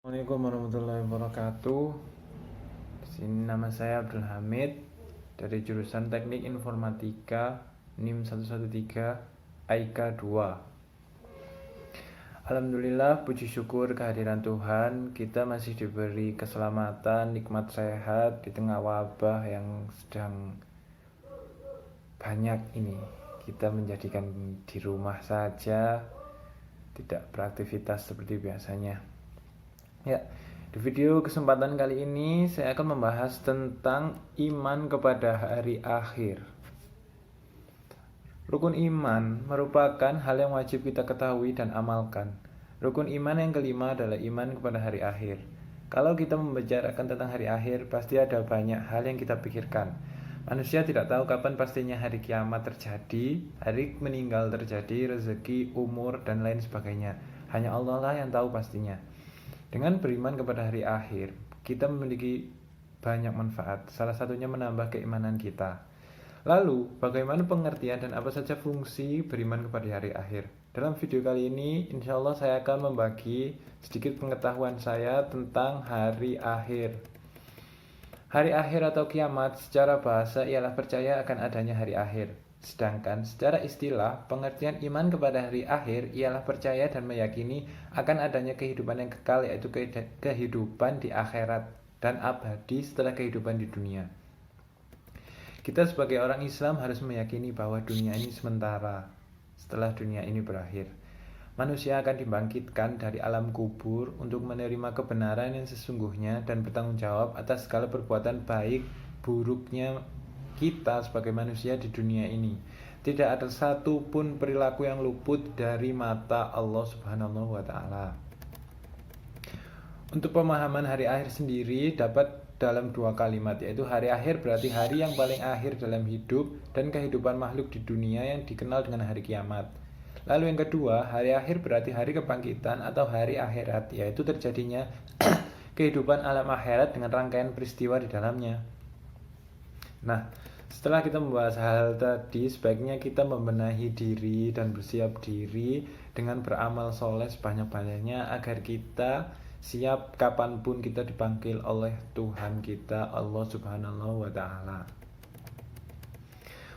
Assalamualaikum warahmatullahi wabarakatuh. Di sini nama saya Abdul Hamid dari jurusan Teknik Informatika NIM 113 IK 2. Alhamdulillah, puji syukur kehadiran Tuhan, kita masih diberi keselamatan, nikmat sehat di tengah wabah yang sedang banyak ini. Kita menjadikan di rumah saja, tidak beraktivitas seperti biasanya. Ya, di video kesempatan kali ini saya akan membahas tentang iman kepada hari akhir. Rukun iman merupakan hal yang wajib kita ketahui dan amalkan. Rukun iman yang kelima adalah iman kepada hari akhir. Kalau kita membicarakan tentang hari akhir, pasti ada banyak hal yang kita pikirkan. Manusia tidak tahu kapan pastinya hari kiamat terjadi, hari meninggal terjadi, rezeki, umur, dan lain sebagainya. Hanya Allah lah yang tahu pastinya. Dengan beriman kepada hari akhir, kita memiliki banyak manfaat. Salah satunya menambah keimanan kita. Lalu, bagaimana pengertian dan apa saja fungsi beriman kepada hari akhir? Dalam video kali ini, insya Allah saya akan membagi sedikit pengetahuan saya tentang hari akhir. Hari akhir atau kiamat secara bahasa ialah percaya akan adanya hari akhir. Sedangkan secara istilah, pengertian iman kepada hari akhir ialah percaya dan meyakini akan adanya kehidupan yang kekal, yaitu kehidupan di akhirat dan abadi setelah kehidupan di dunia. Kita sebagai orang Islam harus meyakini bahwa dunia ini sementara. Setelah dunia ini berakhir, manusia akan dibangkitkan dari alam kubur untuk menerima kebenaran yang sesungguhnya dan bertanggung jawab atas segala perbuatan baik buruknya kita sebagai manusia di dunia ini. Tidak ada satu pun perilaku yang luput dari mata Allah Subhanahu wa Ta'ala. Untuk pemahaman hari akhir sendiri dapat dalam dua kalimat, yaitu hari akhir berarti hari yang paling akhir dalam hidup dan kehidupan makhluk di dunia yang dikenal dengan hari kiamat. Lalu yang kedua, hari akhir berarti hari kebangkitan atau hari akhirat, yaitu terjadinya kehidupan alam akhirat dengan rangkaian peristiwa di dalamnya. Nah, setelah kita membahas hal tadi, sebaiknya kita membenahi diri dan bersiap diri dengan beramal soleh sebanyak-banyaknya agar kita siap kapanpun kita dipanggil oleh Tuhan kita, Allah Subhanahu wa Ta'ala.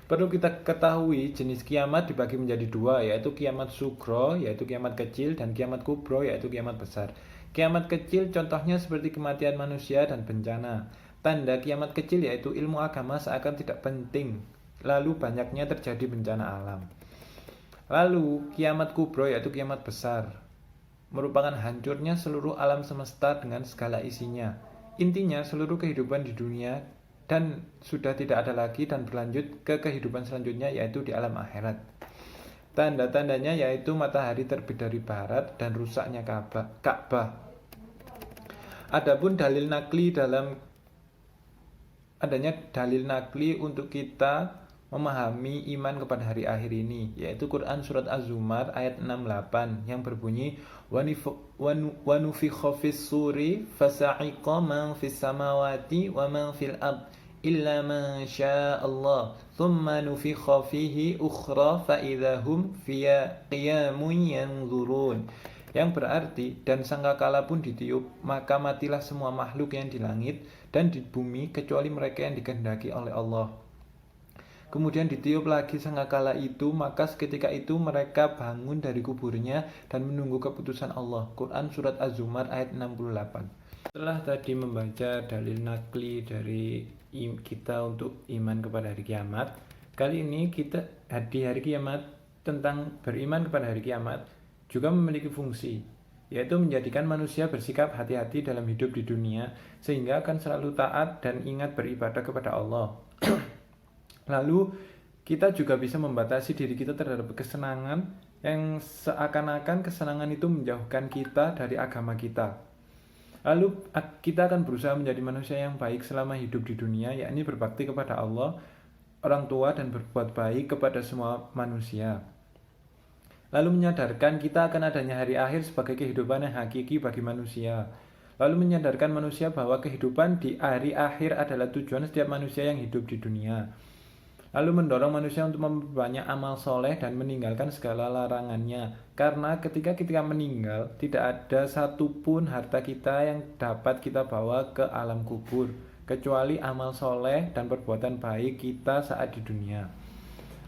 Perlu kita ketahui jenis kiamat dibagi menjadi dua, yaitu kiamat sugro, yaitu kiamat kecil, dan kiamat kubro, yaitu kiamat besar. Kiamat kecil contohnya seperti kematian manusia dan bencana. Tanda kiamat kecil yaitu ilmu agama seakan tidak penting, lalu banyaknya terjadi bencana alam. Lalu kiamat kubro yaitu kiamat besar, merupakan hancurnya seluruh alam semesta dengan segala isinya. Intinya seluruh kehidupan di dunia dan sudah tidak ada lagi dan berlanjut ke kehidupan selanjutnya yaitu di alam akhirat. Tanda-tandanya yaitu matahari terbit dari barat dan rusaknya Ka'bah. Adanya dalil nakli untuk kita memahami iman kepada hari akhir ini, yaitu Quran surat Az-Zumar ayat 68 yang berbunyi wa nufikha fis suri fasa'iqa man fis samawati wa man fil ard illa man syaa Allah thumma nufikha fihi ukhra fa idahum qiyamun yanzurun, yang berarti dan sangkakala pun ditiup maka matilah semua makhluk yang di langit dan di bumi kecuali mereka yang dikehendaki oleh Allah. Kemudian ditiup lagi sangkakala itu, maka seketika itu mereka bangun dari kuburnya dan menunggu keputusan Allah. Quran surat Az-Zumar ayat 68. Setelah tadi membaca dalil nakli dari kita untuk iman kepada hari kiamat, kali ini kita di hari kiamat tentang beriman kepada hari kiamat juga memiliki fungsi, yaitu menjadikan manusia bersikap hati-hati dalam hidup di dunia sehingga akan selalu taat dan ingat beribadah kepada Allah. Lalu kita juga bisa membatasi diri kita terhadap kesenangan yang seakan-akan kesenangan itu menjauhkan kita dari agama kita. Lalu kita akan berusaha menjadi manusia yang baik selama hidup di dunia, yakni berbakti kepada Allah, orang tua, dan berbuat baik kepada semua manusia. Lalu menyadarkan kita akan adanya hari akhir sebagai kehidupan yang hakiki bagi manusia. Lalu menyadarkan manusia bahwa kehidupan di hari akhir adalah tujuan setiap manusia yang hidup di dunia. lalu mendorong manusia untuk memperbanyak amal soleh dan meninggalkan segala larangannya. Karena ketika kita meninggal, tidak ada satupun harta kita yang dapat kita bawa ke alam kubur, kecuali amal soleh dan perbuatan baik kita saat di dunia.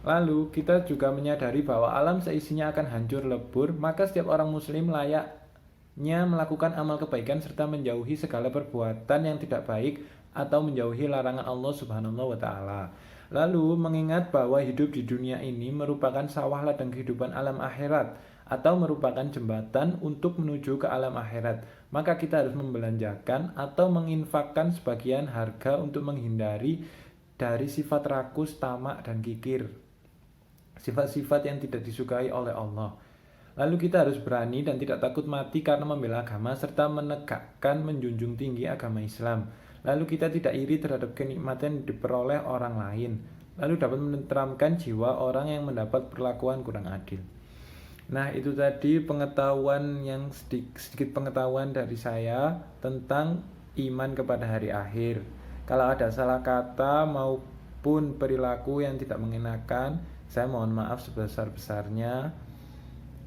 Lalu kita juga menyadari bahwa alam seisinya akan hancur lebur, maka setiap orang muslim layaknya melakukan amal kebaikan serta menjauhi segala perbuatan yang tidak baik atau menjauhi larangan Allah Subhanahu wa taala. Lalu mengingat bahwa hidup di dunia ini merupakan sawah ladang kehidupan alam akhirat atau merupakan jembatan untuk menuju ke alam akhirat, maka kita harus membelanjakan atau menginfakkan sebagian harga untuk menghindari dari sifat rakus, tamak, dan kikir, sifat-sifat yang tidak disukai oleh Allah. Lalu kita harus berani dan tidak takut mati karena membela agama serta menegakkan menjunjung tinggi agama Islam. Lalu kita tidak iri terhadap kenikmatan yang diperoleh orang lain. Lalu dapat menenteramkan jiwa orang yang mendapat perlakuan kurang adil. Nah, itu tadi pengetahuan yang sedikit pengetahuan dari saya tentang iman kepada hari akhir. Kalau ada salah kata maupun perilaku yang tidak mengenakan, saya mohon maaf sebesar-besarnya.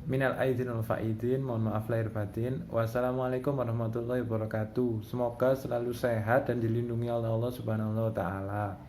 Minal aidin wal faidin, mohon maaf lahir batin. Wassalamualaikum warahmatullahi wabarakatuh. Semoga selalu sehat dan dilindungi oleh Allah Subhanahu wa taala.